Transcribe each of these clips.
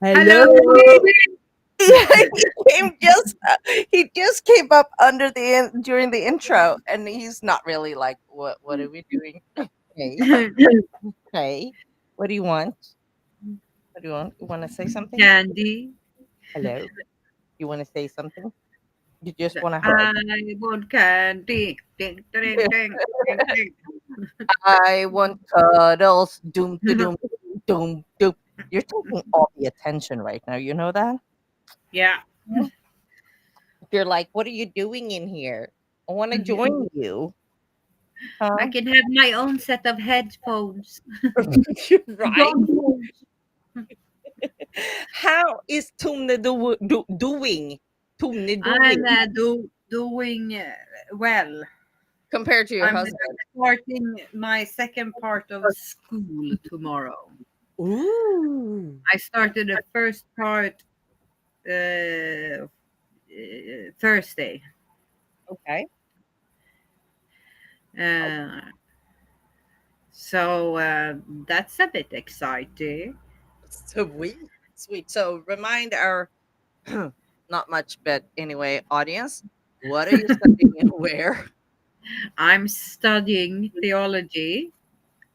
Hello. Hello. Yeah, he just came up during the intro, and he's not really like, what are we doing? Hey, hey, what do you want? What do you want? You want to say something? Candy. Hello. You want to say something? You just want to hug? I want candy. Ding, ding, ding, ding, ding. I want cuddles. Doom to doom, doom doom. You're taking all the attention right now. You know that? Yeah. Mhm. You're like, what are you doing in here? I want to join you. I Huh? can have my own set of headphones. Right? Don't move. How is Tone doing? Tone I'm doing doing well. compared to your I'm husband? starting my second part of school tomorrow. Ooh. I started the first part Thursday. Okay. Uh, so that's a bit exciting. Sweet. Sweet. So remind our not much, but anyway, audience, what are you studying and where? I'm studying theology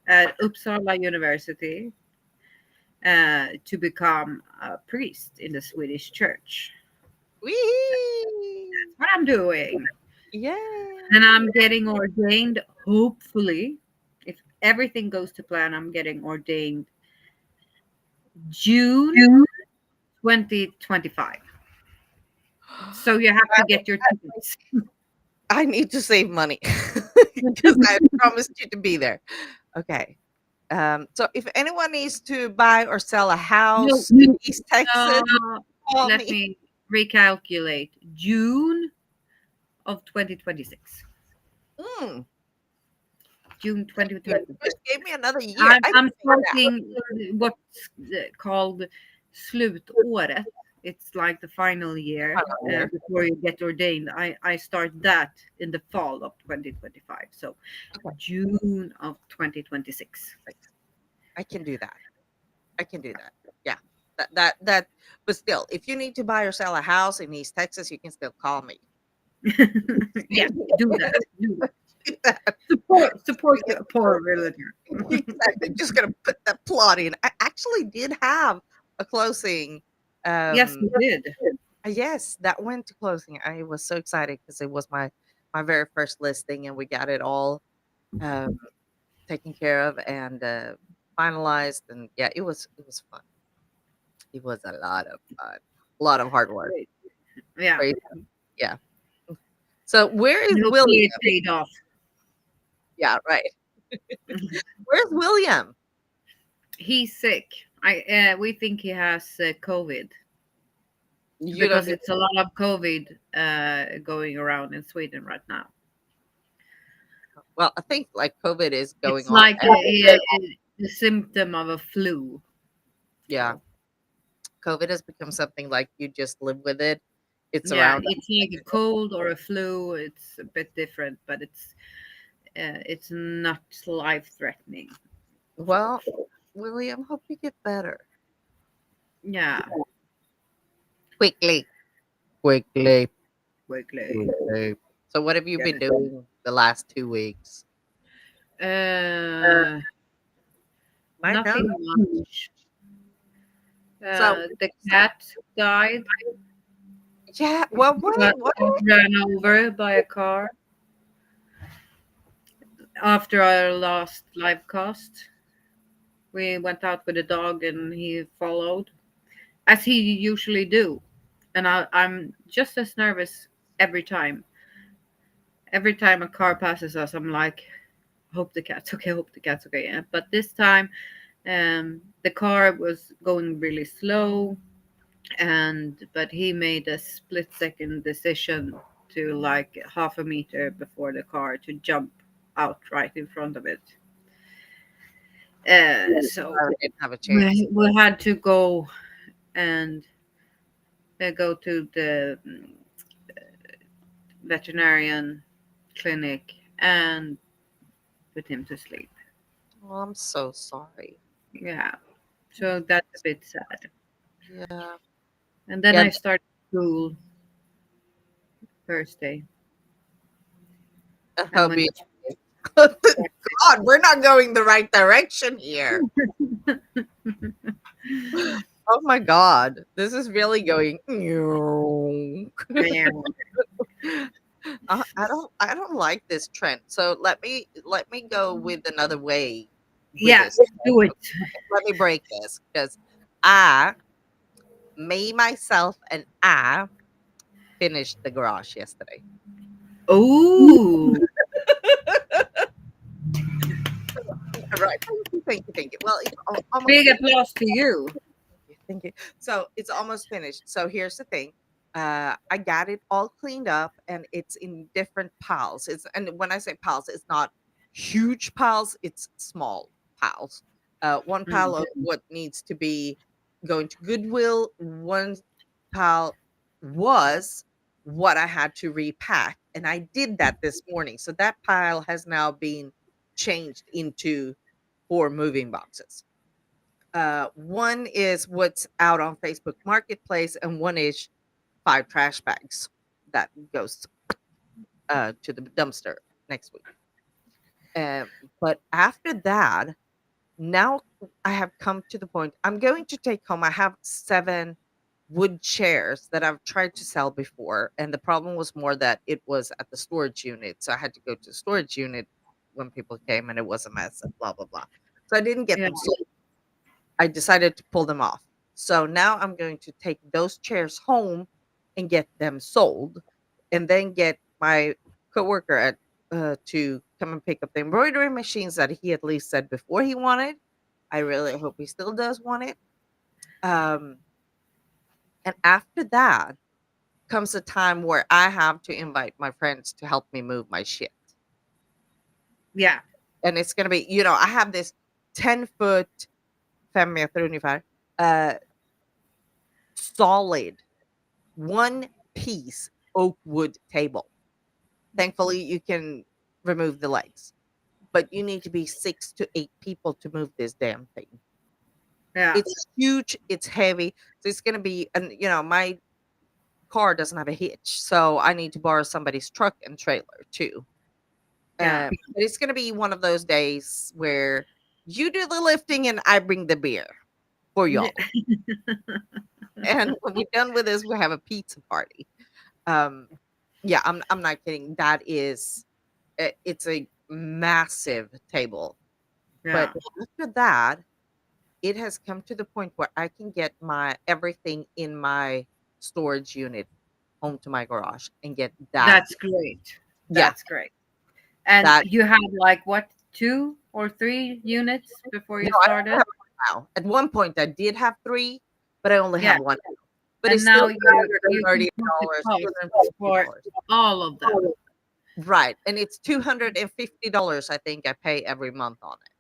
at Uppsala University to become a priest in the Swedish church. Wee. What I'm doing. And Yay. I'm getting ordained, hopefully. If everything goes to plan, I'm getting ordained June 2025. So you have to get your tickets. I need to save money because I promised you to be there. Okay. So if anyone needs to buy or sell a No, house in East Texas, no, call let me. me recalculate. June of 2026. Mm, June you 2026. just gave me another year. I'm, I can I'm make that. starting what's called slutåret. It's like the final year Final year. before you get ordained. I start that in the fall of 2025. So Okay. June of 2026. I can do that. I can do that. Yeah. That. But still, if you need to buy or sell a house in East Texas, you can still call me. Yeah, do that. Do that. Do that. Support your poor realtor. Exactly. Just gonna put that plot in. I actually did have a closing. Yes, Um, you did. yes, that went to closing. I was so excited because it was my very first listing, and we got it all um, taken care of and finalized. And yeah, it was fun. It was a lot of fun, a lot of hard work. Great. Yeah. Great. Yeah. So where is Hopefully William? it paid off. Yeah, right. Where's William? He's sick. I We think he has COVID You don't because need. it's a lot of COVID going around in Sweden right now. Well, I think like COVID is going It's on like everywhere. a symptom of a flu. Yeah, COVID has become something like you just live with it. It's Yeah, around. it's like a cold or a flu. It's a bit different, but it's not life threatening. Well, William, hope you get better Yeah, quickly. Quickly. quickly. Quickly. So, what have you Yeah. been doing the last 2 weeks? Uh, I know. Nothing much. So, The cat died. yeah. Well, what? Got What? ran over by a car after our last live cast. We went out with the dog and he followed, as he usually do. And I'm just as nervous every time. Every time a car passes us, I'm like, hope the cat's okay, hope the cat's okay. But this time, the car was going really slow, and but he made a split second decision to like half a meter before the car to jump out right in front of it. So I didn't have a chance. we had to go and go to the veterinarian clinic and put him to sleep. Oh, I'm so sorry. Yeah, so that's a bit sad. Yeah. And then Yeah. I start school Thursday. And Oh, when be God, we're not going the right direction here. Oh my God. This is really going. I don't like this trend. So let me go with another way with yeah, this. do it. Let me break this because I, me, myself, and I finished the garage yesterday. Oh, Yeah, right. Thank you, thank you, thank you. Well, it's almost big finished. applause to you. Thank you. So it's almost finished. So here's the thing. I got it all cleaned up and it's in different piles. And when I say piles, it's not huge piles, it's small piles. One pile Mm. of what needs to be going to Goodwill, one pile was what I had to repack. And I did that this morning. So that pile has now been changed into 4 moving boxes. One is what's out on Facebook Marketplace, and one is 5 trash bags that goes to the dumpster next week. Um, but after that, now I have come to the point. I'm going to take home. I have 7 wood chairs that I've tried to sell before, and the problem was more that it was at the storage unit, so I had to go to the storage unit when people came, and it was a mess. And blah blah blah. So I didn't get Yeah, them sold. I decided to pull them off. So now I'm going to take those chairs home and get them sold, and then get my coworker to come and pick up the embroidery machines that he at least said before he wanted. I really hope he still does want it. Um, and after that comes a time where I have to invite my friends to help me move my shit. yeah, And it's going to be, I have this 10 foot 5 meter ungefär, uh, solid one piece oak wood table. Thankfully, you can remove the legs, but you need to be 6 to 8 people to move this damn thing. yeah, It's huge, it's heavy. So it's going to be, and my car doesn't have a hitch. So I need to borrow somebody's truck and trailer too. yeah. But it's going to be one of those days where you do the lifting and I bring the beer for Yeah. y'all. And when we're done with this, we have a pizza party. Um, yeah, I'm not kidding. That is, it's a massive table. But Yeah. after that, it has come to the point where I can get my everything in my storage unit home to my garage and get that. That's great. Yeah, That's great. And that. you had like what, 2 or 3 units before No, you I don't started? have it now. At one point, I did have 3, but I only Yeah. have one now. But And it's still now $230, you can put the cost for $250. all of them. Right, and it's $250, I think I pay every month on it,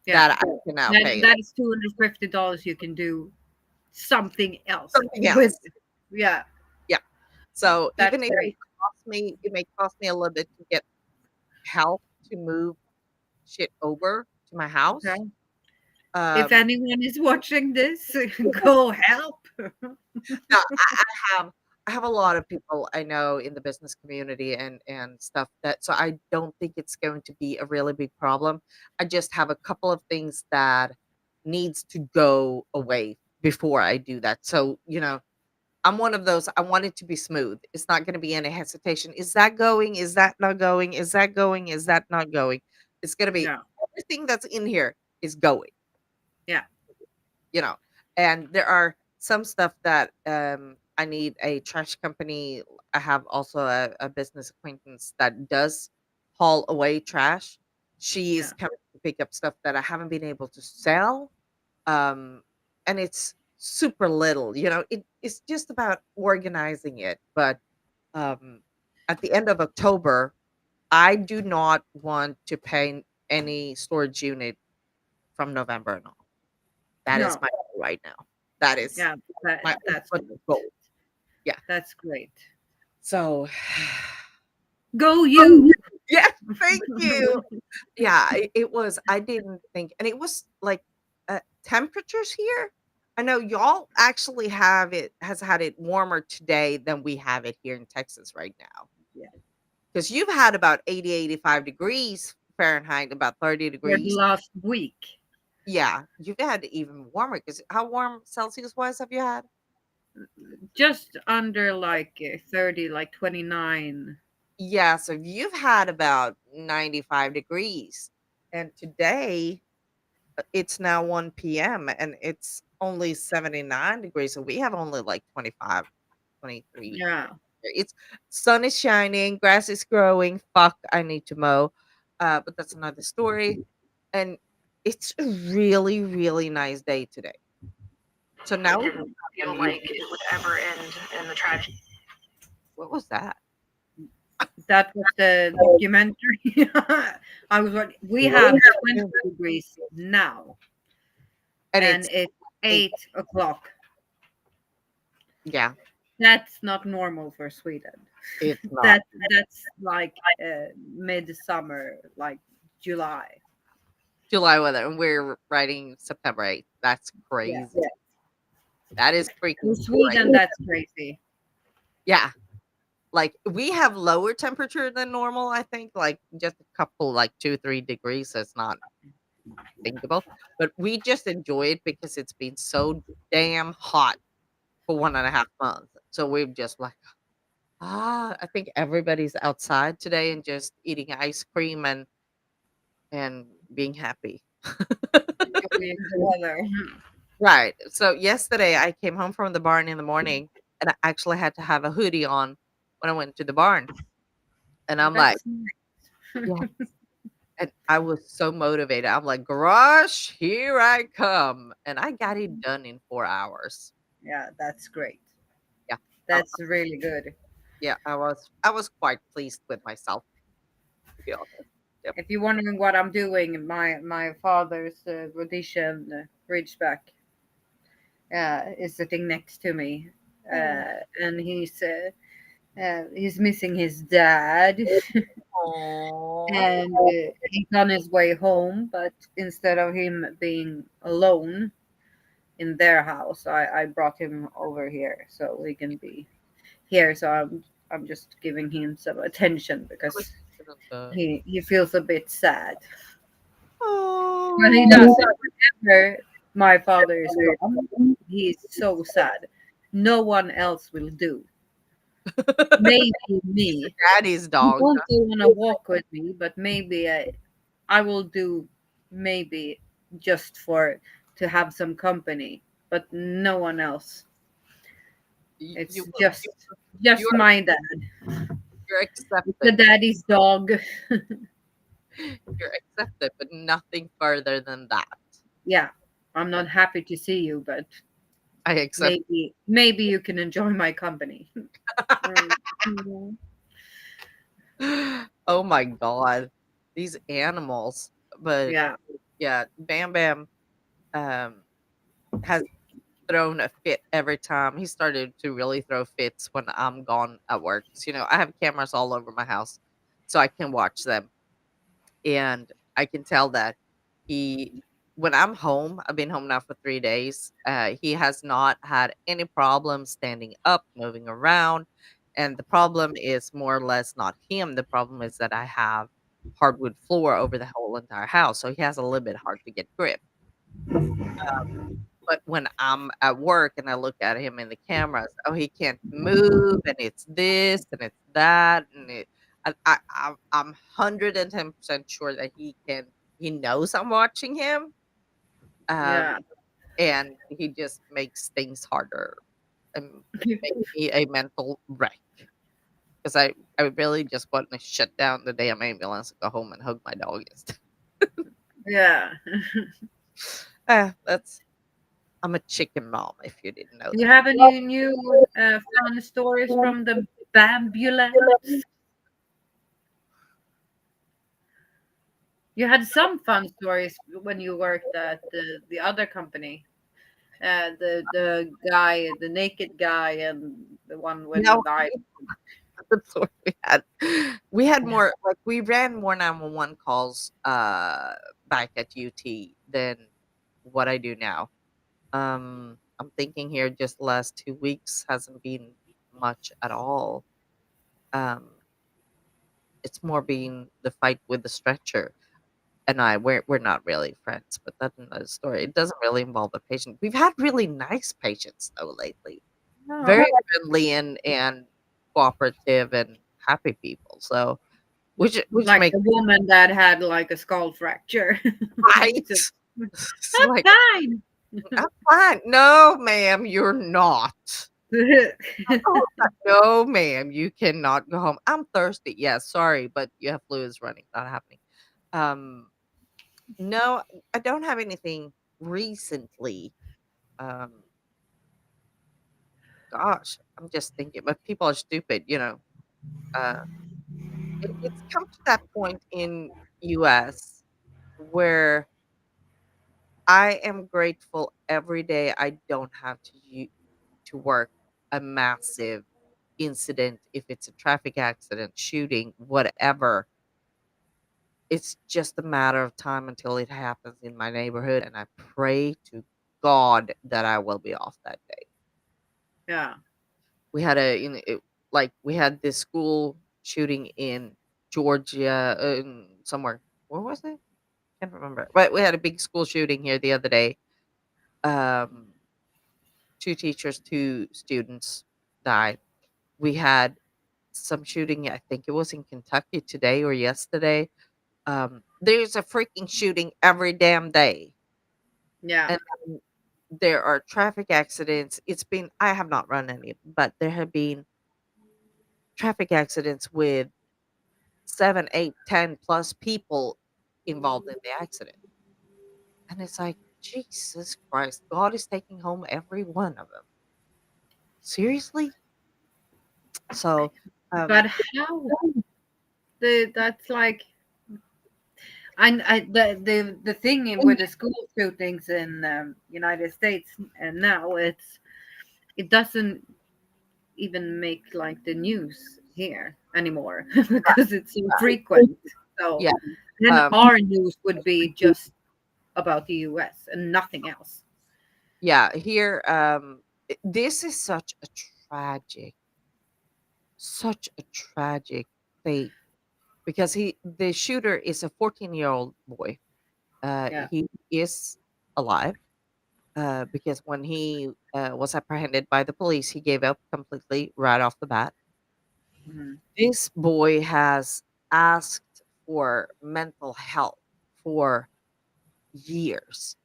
Yeah. that I can now Then pay that is $250 you can do something else something with. else. Yeah. Yeah. So That's even if great. it may cost me a little bit to get help to move shit over to my house. Okay. If Um, anyone is watching this, go help. no, I have a lot of people I know in the business community and stuff, that so I don't think it's going to be a really big problem. I just have a couple of things that needs to go away before I do that. So, I'm one of those. I want it to be smooth. It's not going to be any hesitation. Is that going? Is that not going? Is that going? Is that not going? It's going to be Yeah. everything that's in here is going, Yeah. you know. And there are some stuff that I need a trash company. I have also a business acquaintance that does haul away trash. She is Yeah. coming to pick up stuff that I haven't been able to sell, and it's super little. It's just about organizing it. But um, at the end of October, I do not want to pay any storage unit from November and on. That is No. my goal right now. That is Yeah. my That's ultimate goal. Yeah. that's great. So, Go you. yeah, thank you. Yeah, it was. I didn't think, and it was like temperatures here. I know y'all actually have it has had it warmer today than we have it here in Texas right now. Yeah. Because you've had about 80, 85 degrees Fahrenheit, about 30 For the degrees. last week. Yeah, you've had it even warmer. Because how warm Celsius wise have you had? Just under like 30, like 29. Yeah, so you've had about 95 degrees. And today it's now 1 p.m. and it's only 79 degrees. So we have only like 25, 23. Yeah. It's sun is shining, grass is growing. Fuck, I need to mow. But that's another story. And it's a really, really nice day today. So I now we didn't feel like it would ever end in the tragedy. what was that? That was the documentary. I was like, we have 20 degrees now, And and it's it's 8 o'clock. yeah, That's not normal for Sweden. it's not That's like midsummer, like July. July weather, and we're writing September 8th. That's Yeah. crazy. That is In freaking Sweden, crazy. that's crazy. Yeah. Like we have lower temperature than normal, I think, like just a couple, like 2, 3 degrees. So it's not thinkable. But we just enjoy it because it's been so damn hot for 1.5 months. So we're just like, I think everybody's outside today and just eating ice cream and being happy. Enjoying the weather. Right. So yesterday I came home from the barn in the morning and I actually had to have a hoodie on when I went to the barn. And I'm like, That's nice. yeah. And I was so motivated. I'm like, garage, here I come. And I got it done in 4 hours. Yeah, that's great. Yeah. I, That's really good. yeah, I was quite pleased with myself, to be honest. Yep. If you're wondering what I'm doing, my father's Rhodesian Ridgeback is sitting next to me, and he's missing his dad, Aw. and he's on his way home. But instead of him being alone in their house, I brought him over here so he can be here. So I'm just giving him some attention because he feels a bit sad. But he Oh. doesn't. Whenever my father is gone, he's so sad. No one else will do. Maybe me. Daddy's He dog. won't go on a walk with me, but maybe I will do maybe just for to have some company, but no one else. It's You just you're my dad, you're the accepted. daddy's dog. You're accepted, but nothing further than that. Yeah, I'm not happy to see you, but I accept. maybe you can enjoy my company. Mm. Oh my god, these animals. But Yeah. yeah, Bam Bam um has thrown a fit every time. He started to really throw fits when I'm gone at work. 'Cause, I have cameras all over my house, so I can watch them, and I can tell that he when I'm home, I've been home now for 3 days. He has not had any problem standing up, moving around, and the problem is more or less not him. The problem is that I have hardwood floor over the whole entire house, so he has a little bit hard to get grip. But when I'm at work and I look at him in the cameras, oh, he can't move, and it's this and it's that, and I'm 110% sure that he knows I'm watching him, um, Yeah. and he just makes things harder and make me a mental wreck. Because I really just want to shut down the damn ambulance and go home and hug my dog instead. Yeah. That's I'm a chicken mom, if you didn't know Do you that. have any new fun stories from the Bambulance? You had some fun stories when you worked at the other company. The guy, the naked guy, and the one when he No, died. that's what we had. We had more like we ran more 911 calls back at UT than what I do now. Um I'm thinking here just the last 2 weeks hasn't been much at all. Um, it's more being the fight with the stretcher. And we're not really friends, but that's another story. It doesn't really involve a patient. We've had really nice patients though lately. Oh, Very friendly and cooperative and happy people. So which like makes the woman that had like a skull fracture. right. So, It's I'm like, fine. I'm fine. No, ma'am, you're not. Oh, no, ma'am, you cannot go home. I'm thirsty. Yeah, sorry, but you have fluids running. Not happening. Um, no, I don't have anything recently. Um, gosh, I'm just thinking, but people are stupid. Uh, it's come to that point in US where I am grateful every day I don't have to work a massive incident, if it's a traffic accident, shooting, whatever. It's just a matter of time until it happens in my neighborhood, and I pray to God that I will be off that day. Yeah. We had we had this school shooting in Georgia, somewhere. Where was it? Can't remember. But we had a big school shooting here the other day. Um, two teachers, two students died. We had some shooting. I think it was in Kentucky today or yesterday. There's a freaking shooting every damn day, Yeah. and there are traffic accidents. I have not run any, but there have been traffic accidents with 7, 8, 10 plus people involved in the accident. And it's like, Jesus Christ, God is taking home every one of them. Seriously? So, But how? That's like the thing with the school shootings in United States, and now it doesn't even make like the news here anymore because it's so frequent. So yeah, then um, our news would be just about the US and nothing else. yeah, here, this is tragic, such a tragic fate because the shooter is a 14-year-old boy. Yeah. He is alive. Because when he was apprehended by the police, he gave up completely right off the bat. Mhm. This boy has asked for mental health for years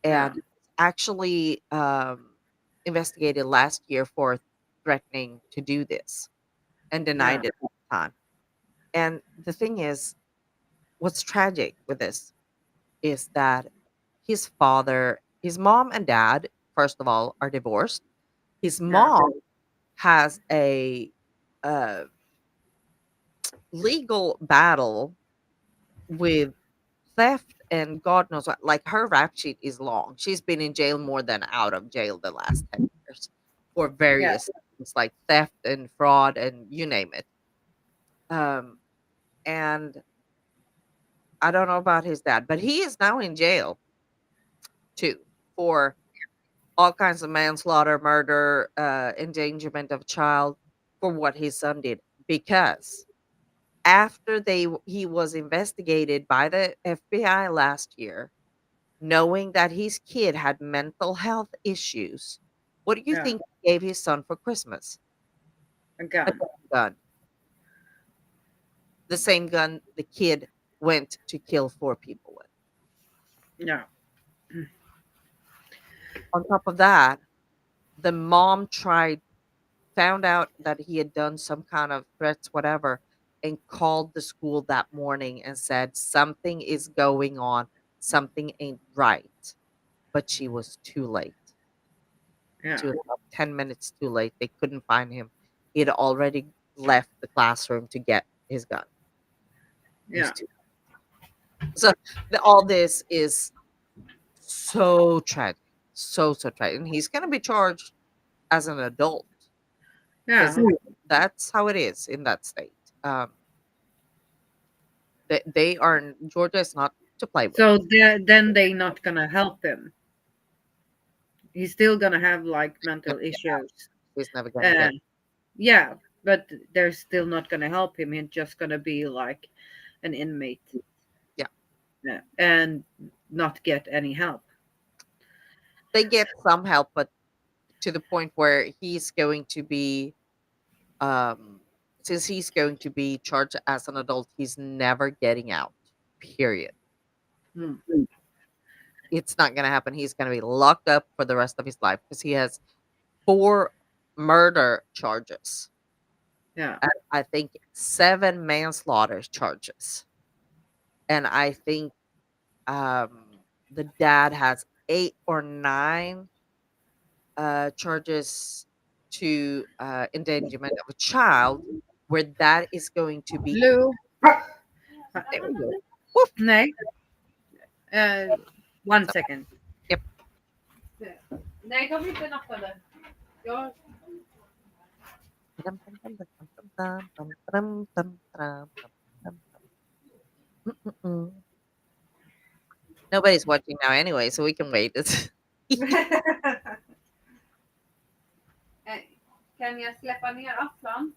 Yeah. and actually investigated last year for threatening to do this and Yeah. denied it at the time. And the thing is, what's tragic with this is that his mom and dad, first of all, are divorced. His Yeah. mom has a uh, legal battle with theft and God knows what. Like her rap sheet is long. She's been in jail more than out of jail the last 10 years for Yeah. various things like theft and fraud and you name it. Um, and I don't know about his dad, but he is now in jail too for all kinds of manslaughter, murder, endangerment of a child for what his son did because after he was investigated by the FBI last year, knowing that his kid had mental health issues, what do you Yeah. think he gave his son for Christmas? A A gun. gun. The same gun the kid went to kill 4 people with. Yeah. On top of that, the mom found out that he had done some kind of threats, whatever, and called the school that morning and said, something is going on, something ain't right. But she was too late. Yeah. She was about 10 minutes too late. They couldn't find him. He had already left the classroom to get his gun. It was Yeah. too so all this is so tragic. So tragic. And he's gonna be charged as an adult Yeah. because that's how it is in that state. Um, they are Georgia is not to play with. So then they not gonna help him he's still gonna have like mental Never get out. issues. He's never gonna get. Yeah, but they're still not gonna help him. He's just gonna be like an inmate. Yeah. And not get any help. They get some help, but to the point where he's going to be, um, since he's going to be charged as an adult, he's never getting out. Period. Hmm. It's not gonna happen. He's gonna be locked up for the rest of his life because he has 4 murder charges. Yeah. And I think 7 manslaughter charges. And I think the dad has 8 or 9 charges to endangerment of a child, where that is going to be. Lou. There we go. Nej. 1 second. Yep. Nej, de inte nappade. Jag... Mm-mm-mm. Nobody's watching now anyway, so we can wait. Kan jag släppa ner Aslan?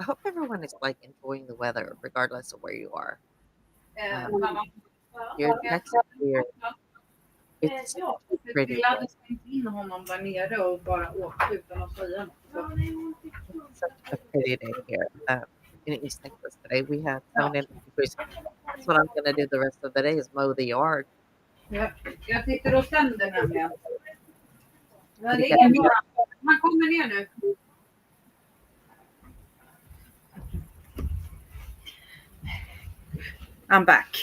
I hope everyone is like enjoying the weather, regardless of where you are. Mamma. Here in Texas, here, it's pretty. Vi hade stängt in honom där nere och bara åkt utan att säga något. Such a pretty day here in East Texas today. We have 7 degrees. That's what I'm gonna do the rest of the day is mow the yard. Ja, jag sitter och sänder nämligen. Det är ingen fara. Han kommer ner nu. I'm back.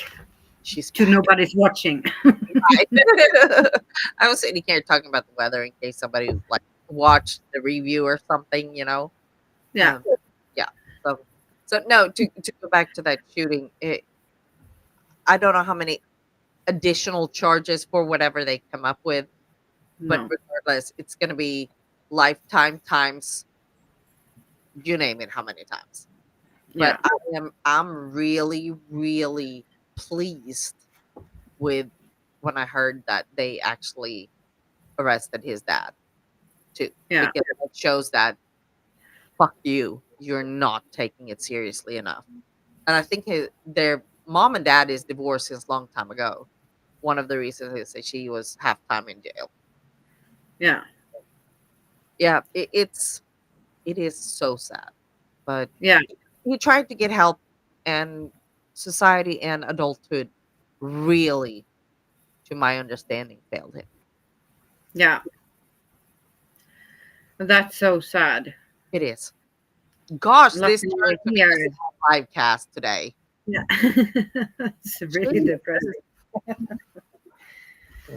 She's To nobody's watching. I was sitting here talking about the weather in case somebody like watched the review or something, you know. Yeah. Yeah. So no, to go back to that shooting, I don't know how many additional charges for whatever they come up with, but No. regardless, it's going to be lifetime times, you name it, how many times. Yeah. But I'm really, really pleased with when I heard that they actually arrested his dad too. Yeah. Because it shows that fuck you, you're not taking it seriously enough. And I think their mom and dad is divorced since long time ago. One of the reasons is that she was half time in jail. Yeah. Yeah, it is so sad. But Yeah. he tried to get help, and society and adulthood really, to my understanding, failed him. Yeah. That's so sad. It is. Gosh, this Luckily turned to be here. a live cast today. Yeah. It's really depressing.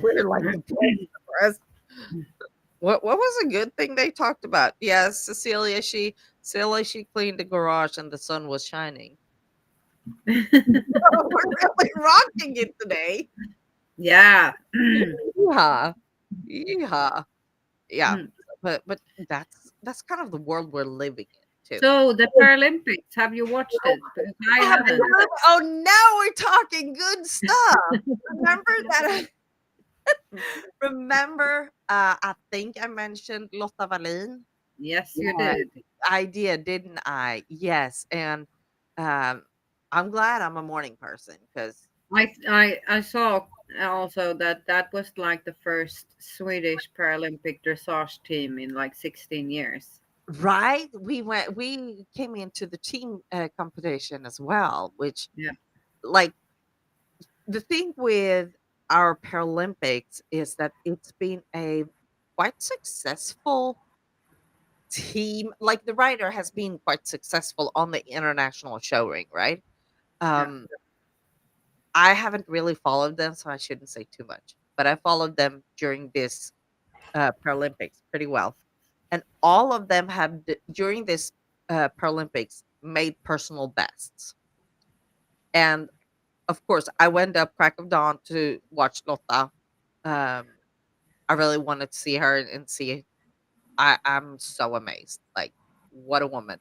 We're like depressed. What was a good thing they talked about? Yes, Cecilia, she cleaned the garage and the sun was shining. We're really rocking it today. Yeah. Yeah. Yeah. Yeah. Mm. But that's kind of the world we're living in too. So the Paralympics, have you watched it? Because I haven't. Oh, now we're talking good stuff. Remember that? Remember, I think I mentioned Lotta Wallin. Yes, you Yeah. did. I did, didn't I? Yes, and I'm glad I'm a morning person because I saw also that was like the first Swedish Paralympic dressage team in like 16 years. right, we came into the team competition as well, which Yeah. like the thing with our Paralympics is that it's been a quite successful team. Like the writer has been quite successful on the international show ring, right? I haven't really followed them, so I shouldn't say too much. But I followed them during this Paralympics pretty well, and all of them have during this Paralympics made personal bests. And of course, I went up crack of dawn to watch Lotta. I really wanted to see her and see. I'm so amazed. Like, what a woman.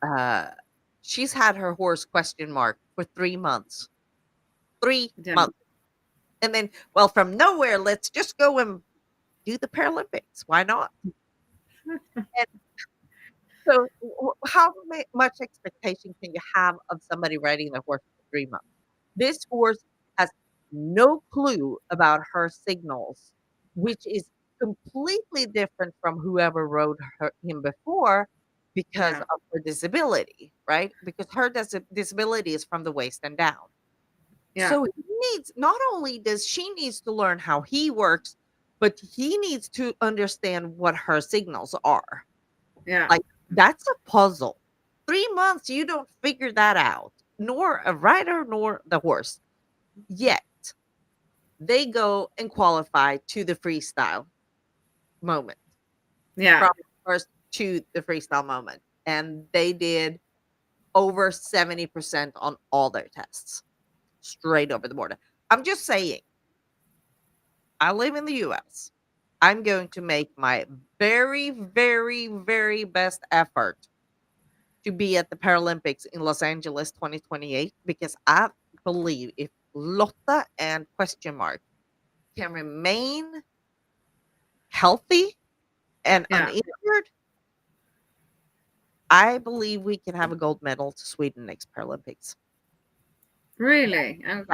Uh, she's had her horse question mark for 3 months. 3 Yeah. months. And then, well, from nowhere, let's just go and do the Paralympics. Why not? And so, how much expectation can you have of somebody riding a horse for 3 months? This horse has no clue about her signals, which is completely different from whoever rode him before because Yeah. of her disability, right? Because her disability is from the waist and down. Yeah. So he needs, not only does she needs to learn how he works, but he needs to understand what her signals are. Yeah. Like, that's a puzzle. 3 months, you don't figure that out, nor a rider nor the horse. Yet, they go and qualify to the freestyle moment, Yeah. from first to the freestyle moment, and they did over 70% on all their tests, straight over the board. I'm just saying, I live in the US. I'm going to make my very, very, very best effort to be at the Paralympics in Los Angeles 2028, because I believe if Lotta and question mark can remain healthy and Yeah. uninjured, I believe we can have a gold medal to Sweden next Paralympics. Really? Yeah.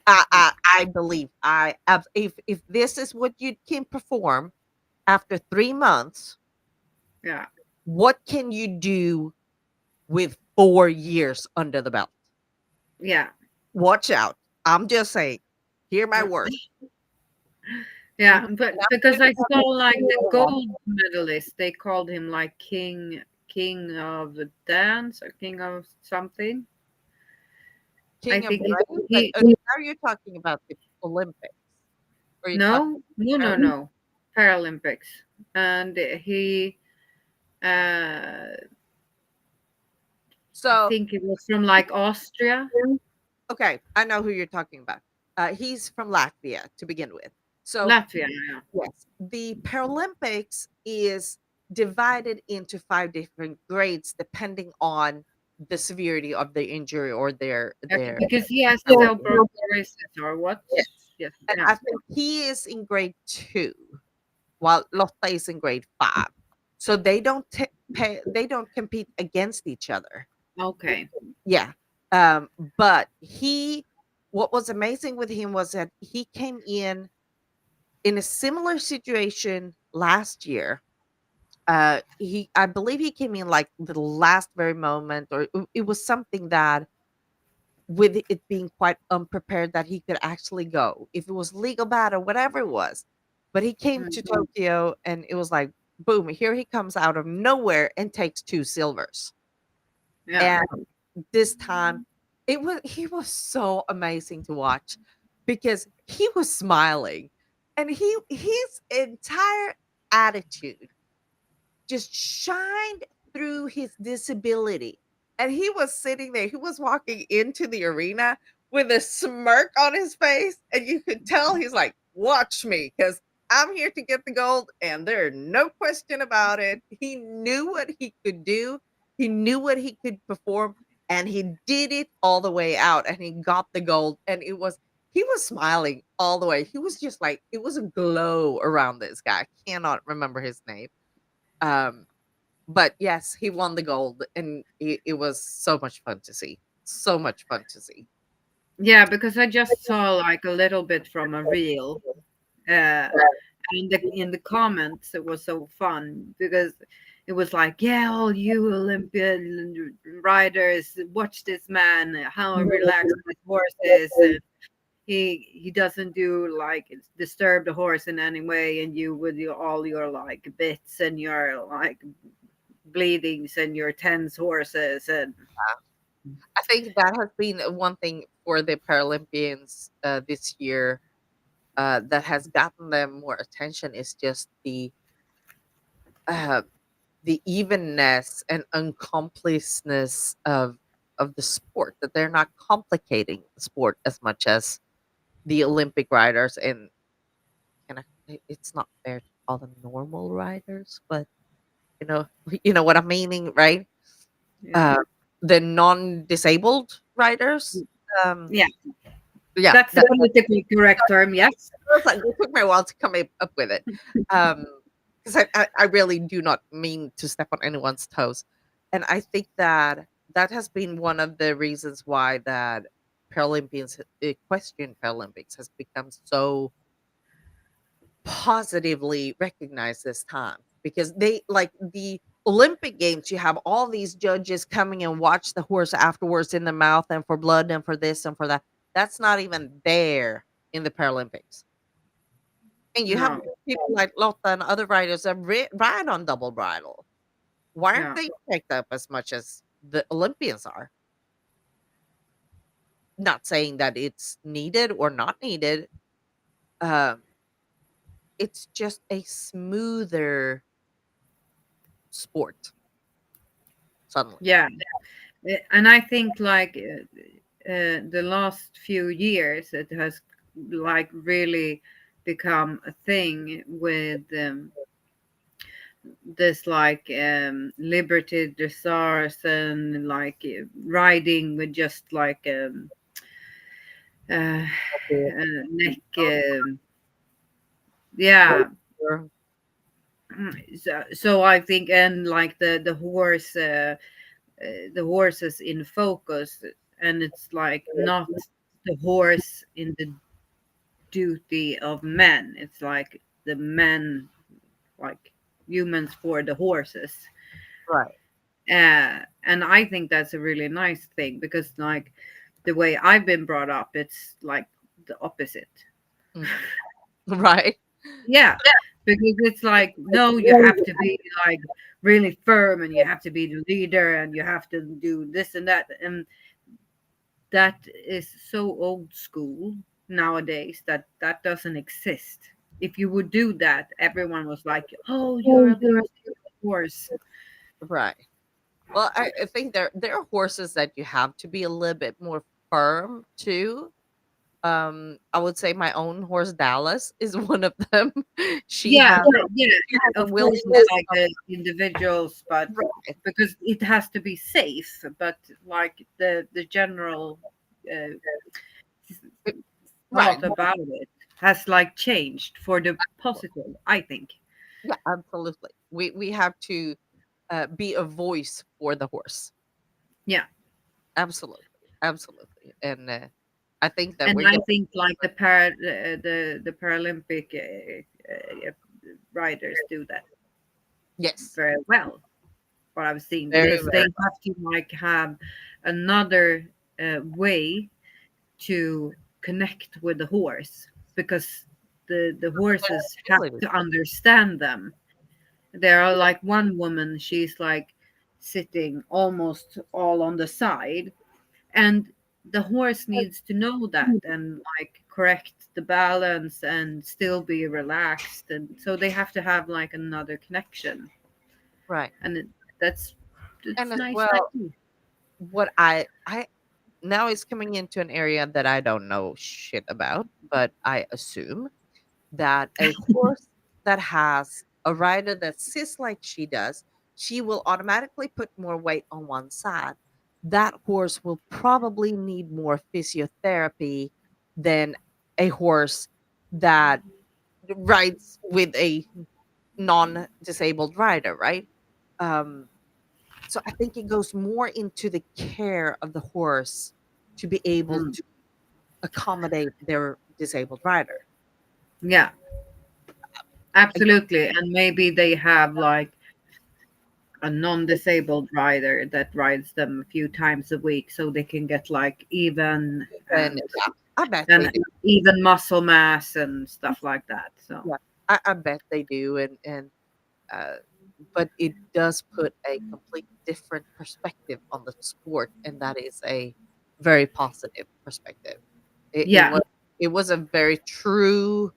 I believe if this is what you can perform after 3 months, Yeah. what can you do with 4 years under the belt? Yeah. Watch out. I'm just saying. Hear my Yeah. word. Yeah, but because I saw like the Yeah. gold medalist, they called him like king of the dance or king of something. I King of think what? Like, he now you're talking about the Olympics. Or you talking Paralympics? no Paralympics, and he I So, think it was from like Austria. okay, I know who you're talking about. He's from Latvia to begin with. So, Latvia. Yeah. yes, the Paralympics is divided into 5 different grades depending on the severity of the injury or their Because he has ability. osteoporosis or what? Yes. Yes. And Yeah. I think he is in grade 2, while Lotta is in grade 5. So they don't compete against each other. Okay. Yeah. But what was amazing with him was that he came in a similar situation last year. I believe he came in like the last very moment, or it was something that, with it being quite unprepared, that he could actually go, if it was legal bad or whatever it was. But he came to Tokyo and it was like, boom, here he comes out of nowhere and takes 2 silvers. Yeah. And this time, he was so amazing to watch, because he was smiling, and his entire attitude just shined through his disability. And he was sitting there, he was walking into the arena with a smirk on his face, and you could tell he's like, watch me, because I'm here to get the gold, and there's no question about it. He knew what he could do, he knew what he could perform, and he did it all the way out, and he got the gold. And he was smiling all the way. He was just like, it was a glow around this guy. I cannot remember his name. Um, but yes, he won the gold, and it was so much fun to see. So much fun to see. Yeah, because I just saw like a little bit from a reel. Uh, and in the comments, it was so fun because it was like, yeah, all you Olympian riders, watch this man, how relaxed his horse is. And he doesn't do like disturb the horse in any way, and you with all your like bits and your like bleedings and your tense horses and I think that has been one thing for the Paralympians this year, that has gotten them more attention, is just uh, the evenness and uncompliceness of the sport. That they're not complicating the sport as much as the Olympic riders, and it's not fair to call them normal riders, but you know you know what I'm meaning, right? yeah. Uh, the non-disabled riders. Um, Yeah. Yeah, That's the politically correct term. Yes. it took me a while to come up with it. Because I really do not mean to step on anyone's toes. And I think that that has been one of the reasons why that Paralympians, equestrian Paralympics has become so positively recognized this time. Because they, like the Olympic Games, you have all these judges coming and watch the horse afterwards in the mouth and for blood and for this and for that. That's not even there in the Paralympics. And you have No. people like Lotta and other riders that ride on double bridle. Why aren't Yeah. they picked up as much as the Olympians are? Not saying that it's needed or not needed. Um, it's just a smoother sport suddenly. Yeah. And I think like the last few years, it has like really become a thing with this like liberty dressage and like riding with just like uh, neck. Yeah. Or- So I think, and like the horses in focus, and it's like not the horse in the duty of men. It's like the men, like humans for the horses. Right. And I think that's a really nice thing because, like, the way I've been brought up, it's like the opposite. Mhm. Right. Yeah, because it's like, no, you have to be like really firm and you have to be the leader and you have to do this and that. And that is so old school nowadays that that doesn't exist. If you would do that, everyone was like, "Oh, you're a horse." Right. Well, I think there are horses that you have to be a little bit more firm too. I would say my own horse Dallas is one of them. She Yeah, has yeah. she has a Of course, willingness it's like the individuals, but right, because it has to be safe. But like the general uh, right. thought about it has like changed for the positive, I think. Yeah, absolutely. We have to be a voice for the horse. Yeah. Absolutely, absolutely. And I think that And we're I getting think like the Paralympic riders do that yes, very well. What I've seen, very because they very have to like have another way to connect with the horse, because the horses have ability. to understand them. There are like one woman, she's like sitting almost all on the side, and the horse needs to know that and like correct the balance and still be relaxed, and so they have to have like another connection, Right. and that's And it's as nice well, too. what I now is coming into an area that I don't know shit about, but I assume that a horse that has a rider that sits like she does, she will automatically put more weight on one side. That horse will probably need more physiotherapy than a horse that rides with a non-disabled rider, right? Um, so I think it goes more into the care of the horse to be able Mm. to accommodate their disabled rider. Yeah, Again, absolutely. And maybe they have like a non-disabled rider that rides them a few times a week so they can get like even and yeah, I bet they and do. even muscle mass and stuff like that. So Yeah, I bet they do, and uh, but it does put a complete different perspective on the sport, and that is a very positive perspective. yeah, It was a very true,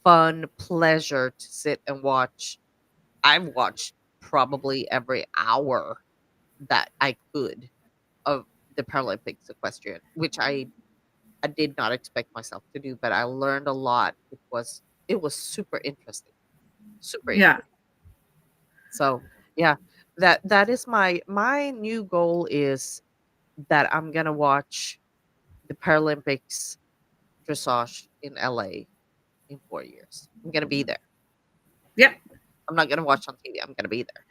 fun pleasure to sit and watch. I've watched probably every hour that I could of the Paralympics equestrian, which I did not expect myself to do, but I learned a lot. It was super interesting, super yeah, interesting. So yeah, that is my new goal is that I'm gonna watch the Paralympics dressage in LA in 4 years. I'm gonna be there. Yep. I'm not gonna watch on TV. I'm gonna be there.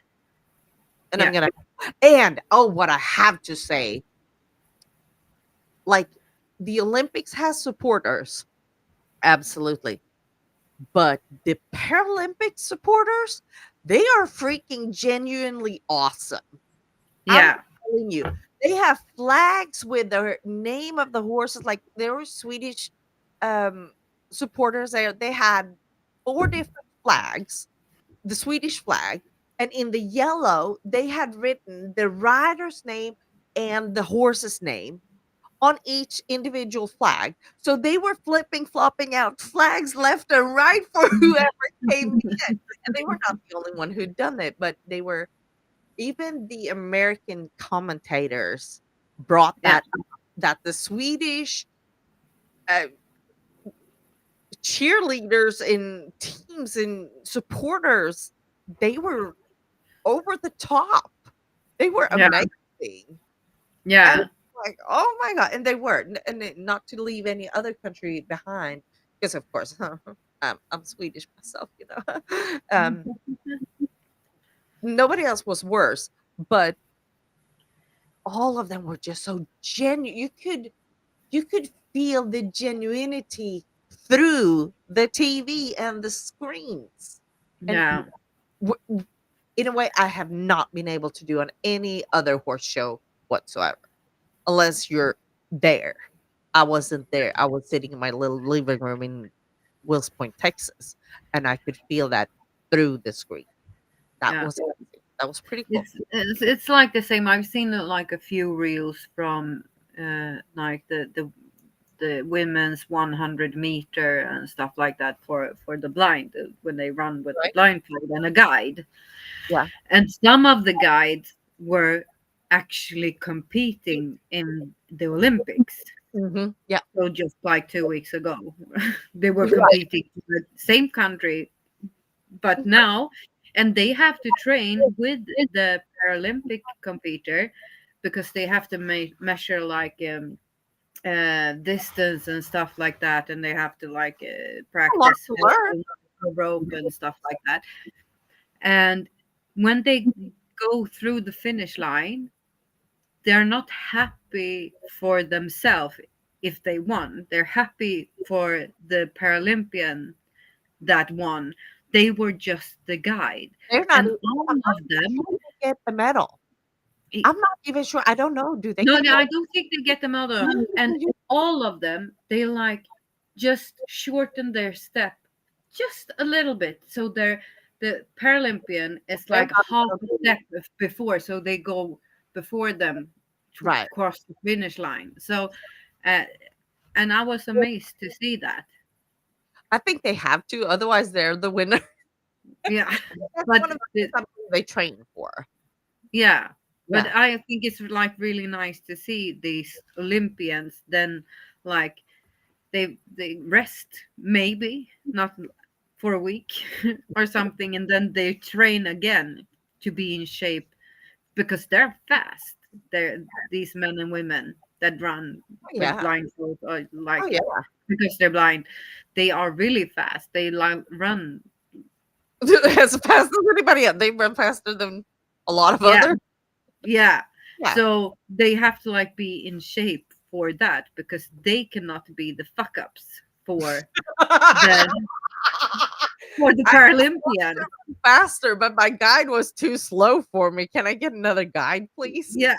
And I'm Yeah. gonna and oh, what I have to say, like the Olympics has supporters, absolutely. But the Paralympic supporters, they are freaking genuinely awesome. I'm Yeah. telling you. They have flags with the name of the horses. Like there were Swedish um supporters there. They had 4 different flags, the Swedish flag, and in the yellow, they had written the rider's name and the horse's name on each individual flag. So they were flipping, flopping out flags left and right for whoever came in. And they were not the only one who'd done it, but they were even the American commentators brought Yeah. that up, that the Swedish uh, cheerleaders and teams and supporters, they were over the top. They were Yeah. amazing. Yeah. And like, oh my god, and they were, not to leave any other country behind, because of course, I'm Swedish myself, nobody else was worse, but all of them were just so genuine. You could feel the genuinity through the TV and the screens, and Yeah. in a way, I have not been able to do on any other horse show whatsoever, unless you're there. I wasn't there. I was sitting in my little living room in Wills Point, Texas, and I could feel that through the screen. That Yeah. was amazing. That was pretty cool. It's like the same. I've seen like a few reels from like the women's 100-meter and stuff like that for the blind when they run with the Right? blindfold and a guide. Yeah. And some of the guides were actually competing in the Olympics. Yeah. So just like 2 weeks ago, they were Right. competing in the same country, but now, and they have to train with the Paralympic competitor because they have to measure like distance and stuff like that, and they have to like A lot practice to learn. the rope and stuff like that. And when they go through the finish line, they're not happy for themselves if they won. They're happy for the Paralympian that won. They were just the guide. They're not And even all I'm not of them, sure they get the medal. e- I'm not even sure. I don't know. Do they no, get a I medal? don't think they get them out of. And all of them, they like just shorten their step just a little bit. So the Paralympian is They're like not half a even- step before, so they go before them to Right. cross the finish line. So, uh, and I was amazed to see that. I think they have to, otherwise they're the winner. Yeah, That's but one of the something they train for. yeah, but Yeah. I think it's like really nice to see these Olympians then like they rest maybe not for a week or something, and then they train again to be in shape because they're fast. They're these men and women that run Oh, with yeah. blindfold or like Oh, yeah. because they're blind. They are really fast. They like run. As fast as anybody else. They run faster than a lot of Yeah. other. Yeah. Yeah. So they have to like be in shape for that because they cannot be the fuck ups for the I Paralympian. faster, but my guide was too slow for me. Can I get another guide, please? Yeah.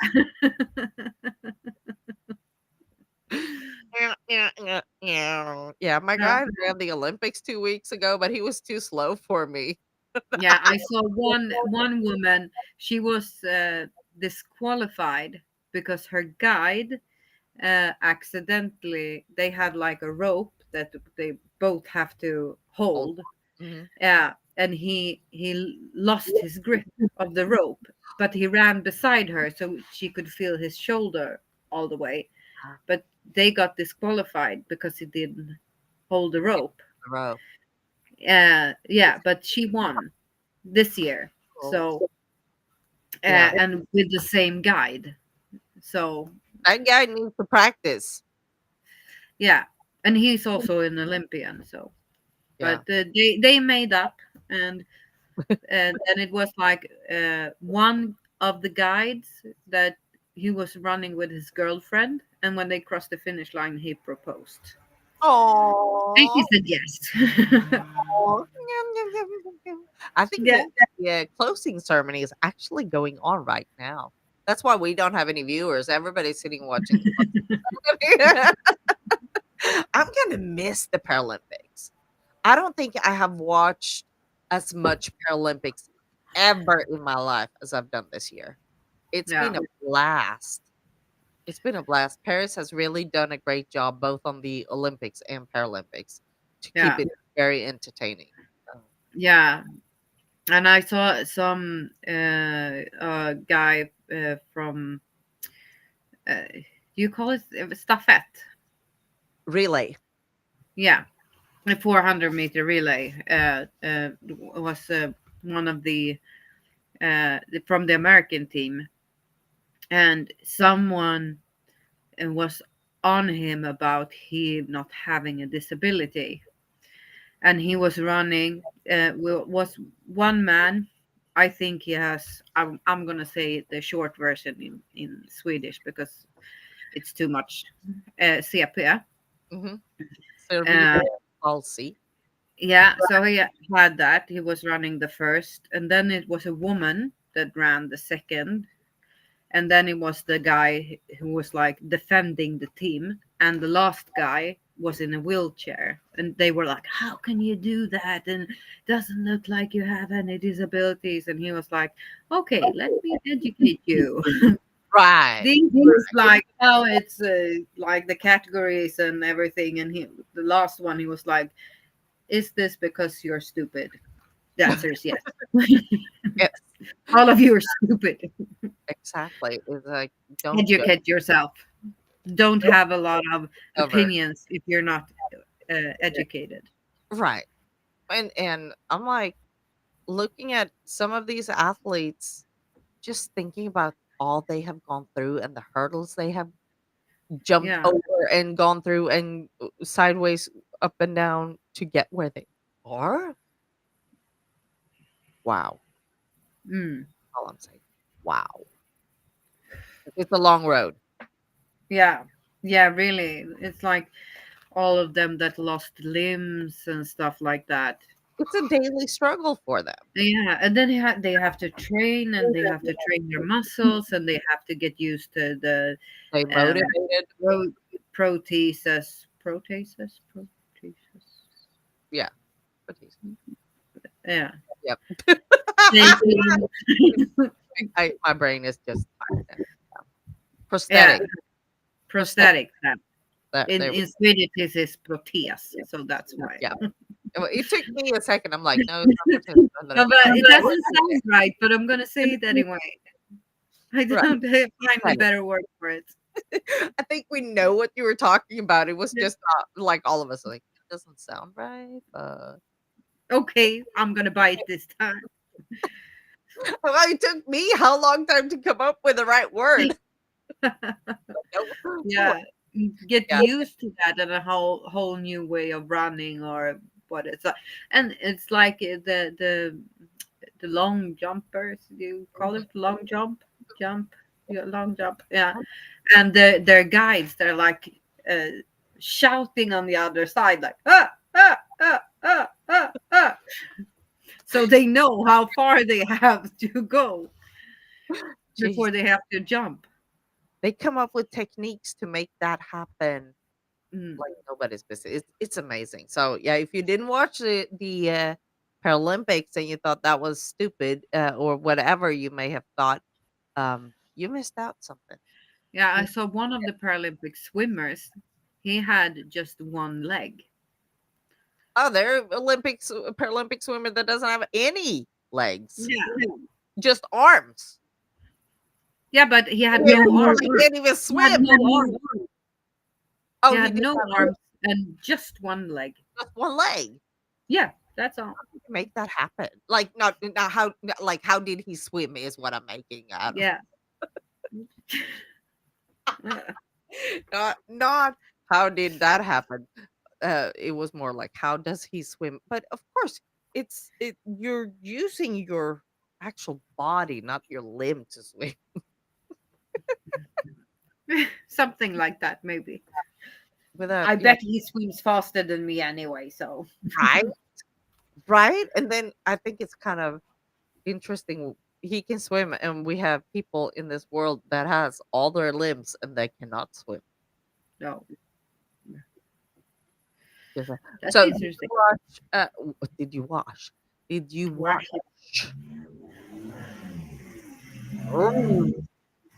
Yeah, my guide ran the Olympics 2 weeks ago, but he was too slow for me. Yeah, I saw one woman. She was disqualified because her guide accidentally. They have like a rope that they both have to hold. Mhm. Yeah, and he lost his grip of the rope, but he ran beside her so she could feel his shoulder all the way. But they got disqualified because he didn't hold the rope. The rope. Yeah, but she won this year. So Yeah. and with the same guide. So That guy needs to practice. yeah, and he's also an Olympian. So, Yeah. but they made up, and then it was like one of the guides that he was running with his girlfriend, and when they crossed the finish line, he proposed. And she Oh. said yes. I think Yeah. that the closing ceremony is actually going on right now. That's why we don't have any viewers. Everybody's sitting watching the closing ceremony. I'm gonna miss the Paralympics. I don't think I have watched as much Paralympics ever in my life as I've done this year. It's Yeah. been a blast. It's been a blast. Paris has really done a great job both on the Olympics and Paralympics to keep Yeah. it very entertaining. Yeah. And I saw some guy from you call it stafette? Relay. Yeah, a 400-meter relay was one of from the American team, and someone was on him about him not having a disability, and he was running. Was one man. I think he has. I'm gonna say the short version in Swedish because it's too much. CP. Mm-hmm. Cerebral Uh, palsy. yeah, so he had that. He was running the first, and then it was a woman that ran the second, and then it was the guy who was like defending the team, and the last guy was in a wheelchair, and they were like, "How can you do that? And doesn't look like you have any disabilities." And he was like, "Okay, let me educate you." Right. These was like how it's like the categories and everything, and the last one he was like, "Is this because you're stupid?" The answer is yes. Yes, All of you are stupid. exactly. It's like don't judge Educate yourself. Don't have a lot of over. opinions if you're not educated. Right. And I'm like looking at some of these athletes, just thinking about all they have gone through and the hurdles they have jumped Yeah. over and gone through and sideways up and down to get where they are. Wow. Mm. All I'm saying. Wow. It's a long road. Yeah. Yeah, really. It's like all of them that lost limbs and stuff like that. It's a daily struggle for them. Yeah, and then they have to train, and they have to train their muscles, and they have to get used to the They um, motivated. proteases. Yeah. But Yeah. yep. They- My brain is just yeah, prosthetic. prosthetic. In There we Swedish, this is protes, so that's why. Yeah. Well, it took me a second. I'm like, no, it's not prosthetic. No, but it doesn't sound right, but I'm gonna say it anyway. I Right. don't find a Right. better word for it. I think we know what you were talking about. It was Yeah. just like all of us like it doesn't sound right. Okay, I'm gonna buy it this time. Well, it took me how long time to come up with the right word? Yeah, get Yeah. used to that and a whole new way of running or what it's like. And it's like the long jumpers, you call it long long jump, yeah. And their guides, they're like shouting on the other side like ah. So they know how far they have to go before Jeez. they have to jump. They come up with techniques to make that happen Mm. like nobody's business. It's amazing. So yeah, if you didn't watch the Paralympics and you thought that was stupid or whatever you may have thought, you missed out something. Yeah, I Mm. saw one of the Paralympic swimmers. He had just one leg. Oh, there are Paralympic swimmer that doesn't have any legs, Yeah, just arms. yeah, but he had He no arms. can't even He had swim. no arms. Oh, He he had did no have arms and just one leg. just one leg. Yeah, that's all. How did he make that happen? Like, not how, like, how did he swim? Is what I'm making out of. Yeah. Not how did that happen? it was more like, how does he swim? But of course, you're using your actual body, not your limb, to swim. Something like that, maybe. Without, I yeah, bet he swims faster than me anyway. So right, right. And then I think it's kind of interesting. He can swim, and we have people in this world that has all their limbs and they cannot swim. no, Yes, that's so interesting. what did you watch? Did you Watch it. watch? Oh,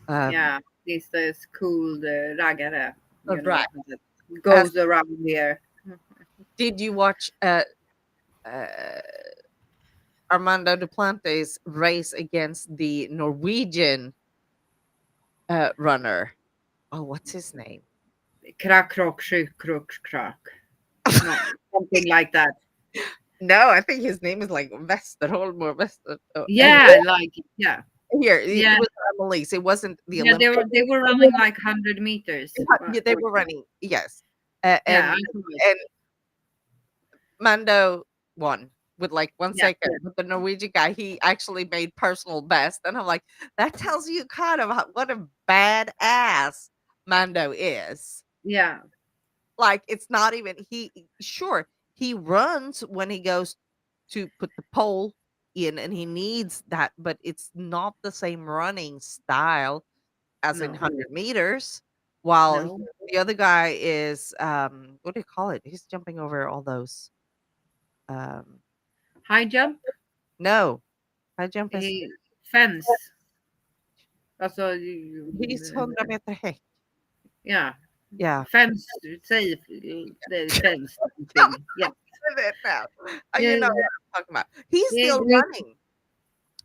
um, Yeah, this cool raggare, right. that As goes around here. did you watch uh, Armando Duplantis race against the Norwegian runner? Oh, what's his name? Krack, krock, sjuk, krock, krack. No, something like that. No, I think his name is like Westerholm or Wester. Yeah, like yeah, Here, it yeah, was Emily's. It wasn't the yeah. They Olympic. were they were running like 100 meters. Yeah, they were running. Yes, Yeah, and I saw it. and Mando won with like one Yeah, second. But the Norwegian guy, he actually made personal best, and I'm like, that tells you kind of what a badass Mando is. yeah, Like, it's not even sure, he runs when he goes to put the pole in, and he needs that, but it's not the same running style as in no, 100 meters. While no. the other guy is, what do you call it? He's jumping over all those. Um, High jump, no, high jump is he fence. Also, he's 100 meter heck. yeah, Yeah. fence, safe, the fence thing. Yeah, It now. yeah, You know what I'm talking about. He's yeah, still running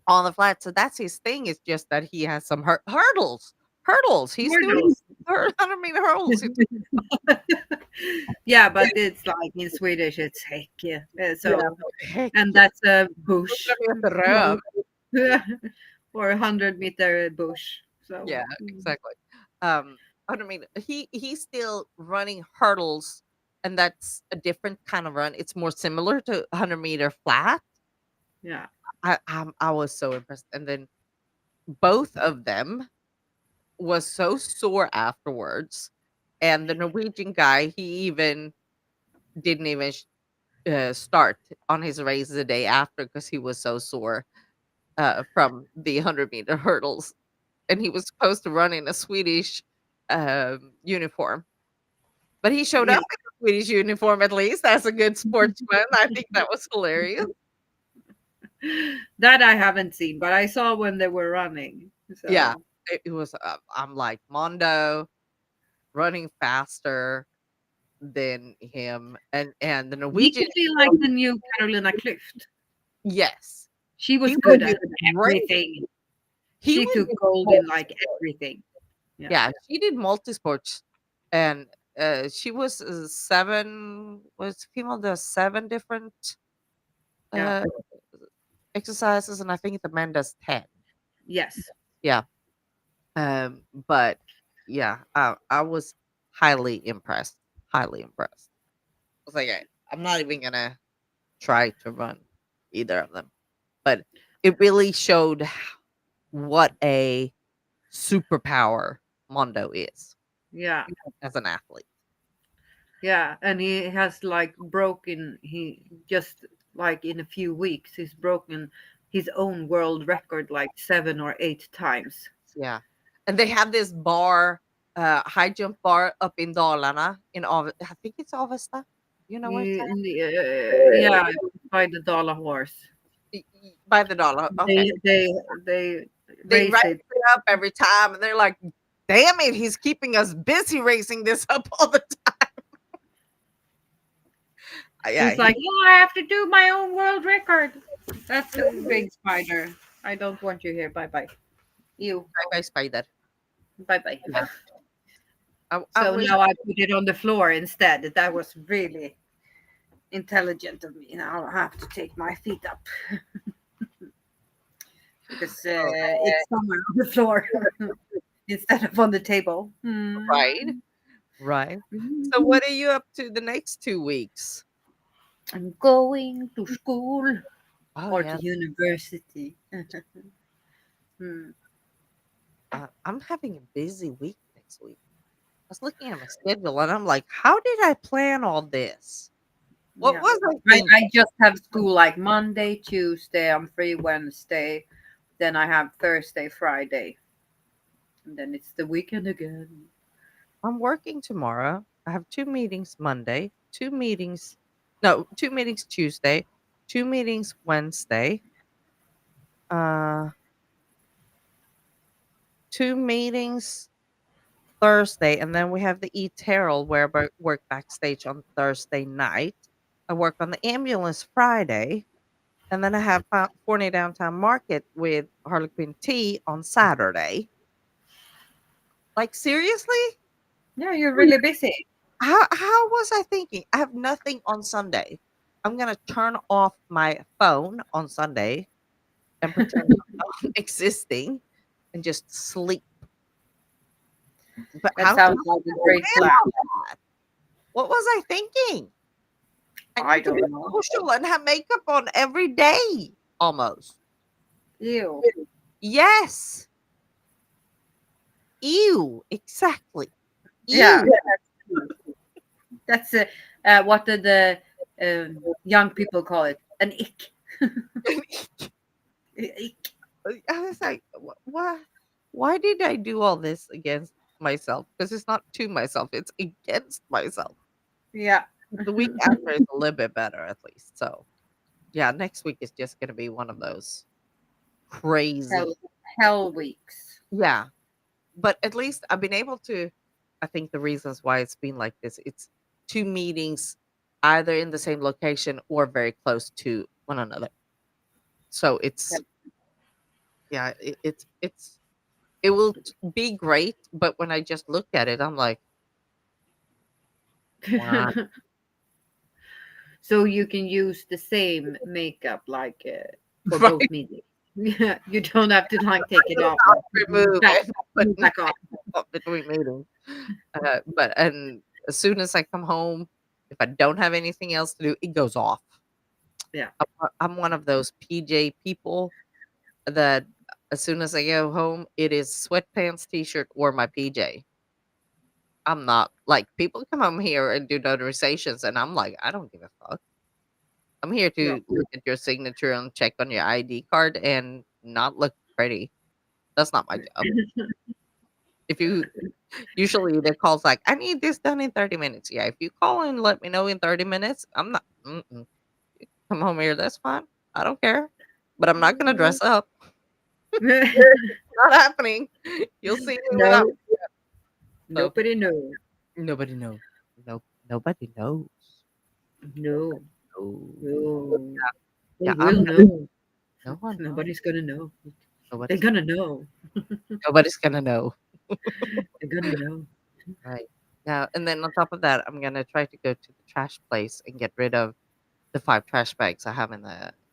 on the flat, so that's his thing. It's just that he has some hurdles. Hurdles. He's doing hurdles. 100-meter hurdles. Yeah, but it's like in Swedish, it's heck. Yeah. So, Heck, and that's a bush. 100 meter röv. Or 100-meter bush. So Yeah, exactly. I mean, he's still running hurdles, and that's a different kind of run. It's more similar to 100-meter flat. yeah, I was so impressed, and then both of them was so sore afterwards, and the Norwegian guy, he even didn't even start on his race the day after because he was so sore from the 100-meter hurdles, and he was supposed to run in a Swedish uniform, but he showed yeah. up in a Swedish uniform at least as a good sportsman. I think that was hilarious. That I haven't seen, but I saw when they were running. So Yeah, it was. I'm like Mondo running faster than him, and the did Norwegian. you feel like the new Carolina Klüft? Yes, She was he good was at great. everything. He She was took in gold in like everything. Yeah. yeah, she did multi-sports, and she was female does 7 different Yeah. uh exercises, and I think the man does 10. Yes. Yeah. But yeah, I was highly impressed. Highly impressed. I was like, I'm not even gonna try to run either of them. But it really showed what a superpower Mondo is Yeah. as an athlete. Yeah. And he has like broken, he just like in a few weeks, he's broken his own world record like 7 or 8 times. Yeah. And they have this bar, high jump bar up in Dalarna I think it's Avesta. You know where it's at? Yeah, by the dollar horse. By the dollar. Okay. They They raise race it. it up every time, and they're like, "Damn it, he's keeping us busy racing this up all the time." Yeah, He's like, yeah, I have to do my own world record. That's a big spider. I don't want you here. Bye bye. You. bye spider. Bye bye. Yeah. I So wish now I put it on the floor instead. That was really intelligent of me. Now I have to take my feet up because it's somewhere on the floor instead of on the table. right. Right. So Mhm. what are you up to the next 2 weeks? I'm going to school Oh or to yeah, university. Hmm. I'm having a busy week next week. I was looking at my schedule and I'm like, how did I plan all this? What Yeah. was I I, thinking? I just have school like Monday, Tuesday, I'm free Wednesday. Then I have Thursday, Friday. And then it's the weekend again. I'm working tomorrow. I have 2 meetings Monday, 2 meetings, no, 2 meetings Tuesday, 2 meetings Wednesday, uh, 2 meetings Thursday, and then we have the e-Terrell where I work backstage on Thursday night. I work on the ambulance Friday, and then I have Forney Downtown Market with Harlequin Tea on Saturday. Like seriously? Yeah, you're really busy. How was I thinking? I have nothing on Sunday. I'm gonna turn off my phone on Sunday and pretend I'm not existing and just sleep. But That how did sounds I like a great plan plan. all that? What was I thinking? I I need to be don't know. social and have makeup on every day almost. Ew. Yes. Ew. Exactly. Yeah, Ew. that's what did the young people call it? An ick. Ick. I was like, what? Why did I do all this against myself? Because it's not to myself, it's against myself. Yeah. The week after is a little bit better, at least. So, yeah, next week is just going to be one of those crazy. Hell, hell weeks. Yeah. But at least I've been able to, I think the reasons why it's been like this, it's 2 meetings either in the same location or very close to one another. So Yeah. yeah, it will be great. But when I just look at it, I'm like, wow. So you can use the same makeup like for Right. both meetings. Yeah, you don't have to like take it off and Remove back, it, but not back on. between meetings. And as soon as I come home, if I don't have anything else to do, it goes off. Yeah. I'm one of those PJ people that as soon as I go home, it is sweatpants, t-shirt, or my PJ. I'm not like people come home here and do notarizations, and I'm like, I don't give a fuck. I'm here Yeah. to look at your signature and check on your ID card and not look pretty. That's not my job. If you usually the call's like, I need this done in 30 minutes. Yeah, if you call and let me know in 30 minutes, I'm not. Mm-mm. Come home here. That's fine. I don't care. But I'm not gonna dress up. Not happening. You'll see me when I. No, So nobody knows. nobody knows. No, nobody knows. No, No. no. They Yeah, will know. no one knows. Nobody's gonna know. They're Nobody's gonna know. nobody's gonna know. They're gonna know. Right. Now and then on top of that, I'm gonna try to go to the trash place and get rid of the 5 trash bags I have in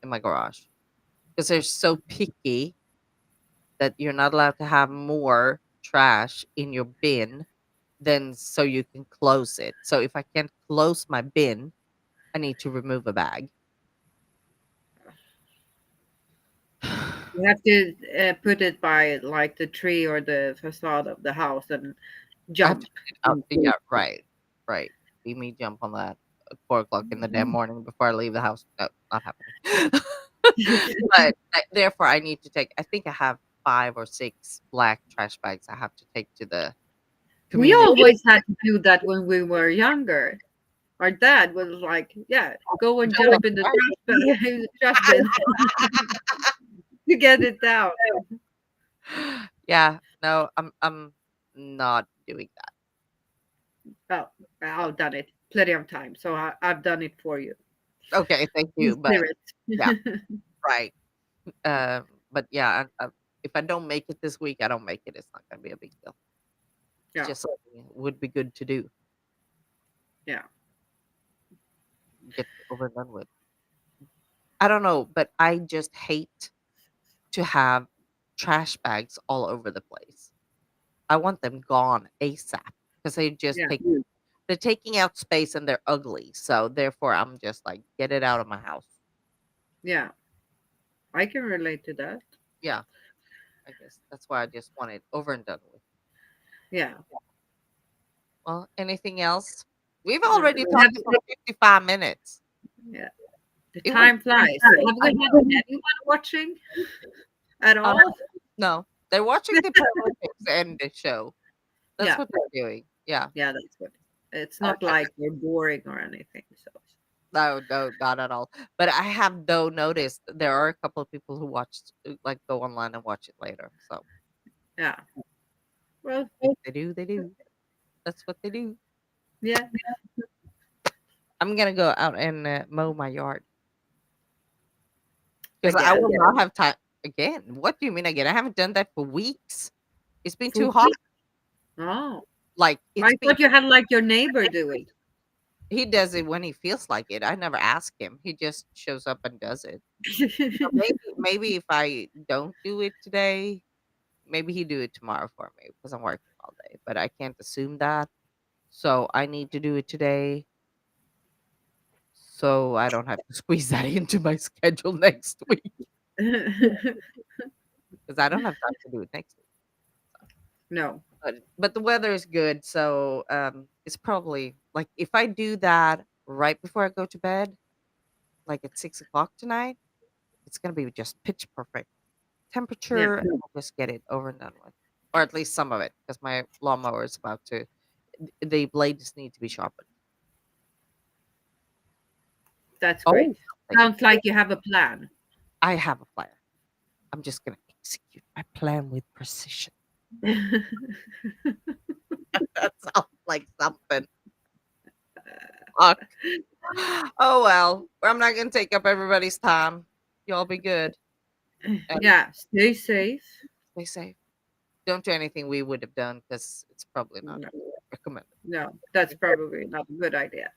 my garage because they're so picky that you're not allowed to have more trash in your bin than so you can close it. So if I can't close my bin, I need to remove a bag. You have to put it by like the tree or the facade of the house and I have to jump. put it up. Yeah, right, right. See me jump on that at 4 o'clock in the damn morning before I leave the house. No, not happening. But therefore, I need to take. I think I have 5 or 6 black trash bags. I have to take to the We community. always had to do that when we were younger. Our dad was like, "Yeah, go and jump in the trash bin to get it down." Yeah, no, I'm not doing that. Oh, I've done it plenty of times, so I've done it for you. Okay, thank In you, but spirit. yeah, right. But yeah, if I don't make it this week, I don't make it. It's not gonna be a big deal. It's Yeah, just something would be good to do. yeah. Get over and done with. I don't know, but I just hate to have trash bags all over the place. I want them gone ASAP. because they just Yeah. take they're taking out space and they're ugly. So therefore, I'm just like, get it out of my house. Yeah. I can relate to that. Yeah, I guess that's why I just want it over and done with. Yeah. Well, anything else? We've No, already we talked have- for 55 minutes. Yeah. The It time went flies. fast. Have we had anyone watching at Uh, all? no, they're watching the Paralympics and the show. That's Yeah. what they're doing. Yeah. Yeah, that's good. It's not like we're boring or anything. So No, no, not at all. But I have though noticed there are a couple of people who watched, like, go online and watch it later. So yeah. Well, if they do, they do. That's what they do. yeah. I'm gonna go out and mow my yard because I Again. will not have time again. What do you mean again? I haven't done that for weeks. It's been too For hot. weeks? Oh. Like I it's been. thought you had like your neighbor do it. He does it when he feels like it. I never ask him. He just shows up and does it. So maybe if I don't do it today, maybe he do it tomorrow for me because I'm working all day. But I can't assume that. So I need to do it today so I don't have to squeeze that into my schedule next week because I don't have time to do it next week. No. But the weather is good, so it's probably like if I do that right before I go to bed, like at 6 o'clock tonight, it's gonna be just pitch perfect temperature, and I'll just get it over and done with, or at least some of it, because my lawnmower is about to. The blades need to be sharpened. That's Oh, great. thank you. Sounds like you have a plan. I have a plan. I'm just gonna execute my plan with precision. That sounds like something. Fuck. Oh well, I'm not gonna take up everybody's time. Y'all be good. Yeah. Stay safe. Stay safe. Don't do anything we would have done because it's probably not No, recommended. no, that's probably not a good idea.